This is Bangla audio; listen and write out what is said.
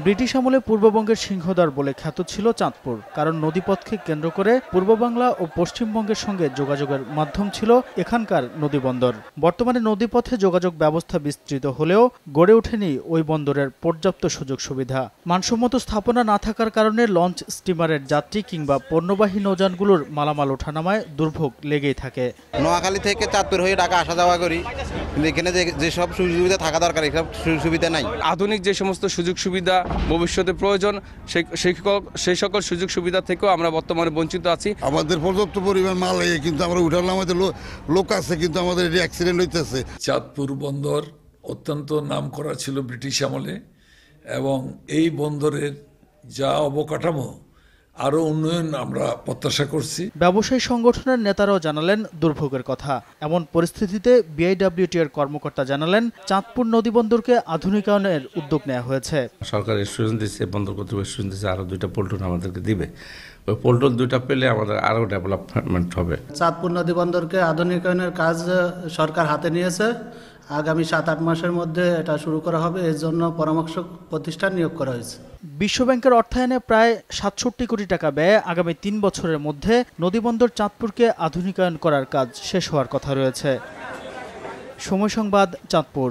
ব্রিটিশ আমলে পূর্ববঙ্গের সিংহদ্বার বলে খ্যাত ছিল চাঁদপুর, কারণ নদীপথকে কেন্দ্র করে পূর্ব বাংলা ও পশ্চিমবঙ্গের সঙ্গে যোগাযোগের মাধ্যম ছিল এখানকার নদীবন্দর। বর্তমানে নদীপথে যোগাযোগ ব্যবস্থা বিস্তৃত হলেও গড়ে ওঠেনি ওই বন্দরের পর্যাপ্ত সুযোগ সুবিধা। মানসম্মত স্থাপনা না থাকার কারণে লঞ্চ, স্টিমারের যাত্রী কিংবা পণ্যবাহী নৌযানগুলোর মালামাল ওঠানামায় দুর্ভোগ লেগেই থাকে। নোয়াখালী থেকে চাঁদপুর হয়ে ঢাকা আসা যাওয়া করি, কিন্তু এখানে যেসব সুযোগ সুবিধা থাকা দরকার এসব সুযোগ সুবিধা নাই। আধুনিক যে সমস্ত সুযোগ সুবিধা ভবিষ্যতে প্রয়োজন সেই সকল সুযোগ সুবিধা থেকেও আমরা বর্তমানে বঞ্চিত আছি। আমাদের পর্যাপ্ত পরিমাণ মাল কিন্তু আমরা উঠালাম, আমাদের লোক আছে, কিন্তু আমাদের অ্যাক্সিডেন্ট হইতেছে। চাঁদপুর বন্দর অত্যন্ত নামকরা ছিল ব্রিটিশ আমলে, এবং এই বন্দরের যা অবকাঠামো আরো উন্নয়ন আমরা প্রত্যাশা করছি। ব্যবসায়ী সংগঠনের নেতারাও জানালেন দুর্ভোগের কথা। এমন পরিস্থিতিতে বিআইডব্লিউটি এর কর্মকর্তা জানালেন, চাঁদপুর নদীবন্দরকে আধুনিকায়নের উদ্যোগ নেওয়া হয়েছে। সরকার এক্সপিরিয়েন্স দিচ্ছে, বন্দর কর্তৃপক্ষ এক্সপিরিয়েন্স দিচ্ছে, আরো 2টা পল্টন আমাদেরকে দিবে। ওই পল্টন 2টা পেলে আমাদের আরো ডেভেলপমেন্ট হবে। চাঁদপুর নদীবন্দরকে আধুনিকায়নের কাজ সরকার হাতে নিয়েছে। আগামী 7-8 মাসের মধ্যে এটা শুরু করা হবে। এর জন্য পরামর্শক প্রতিষ্ঠান নিয়োগ করা হয়েছে। বিশ্বব্যাংকের অর্থায়নে প্রায় 67 কোটি টাকা ব্যয়ে আগামী 3 বছরের মধ্যে নদীবন্দর চাঁদপুরকে আধুনিকায়ন করার কাজ শেষ হওয়ার কথা রয়েছে। সময় সংবাদ, চাঁদপুর।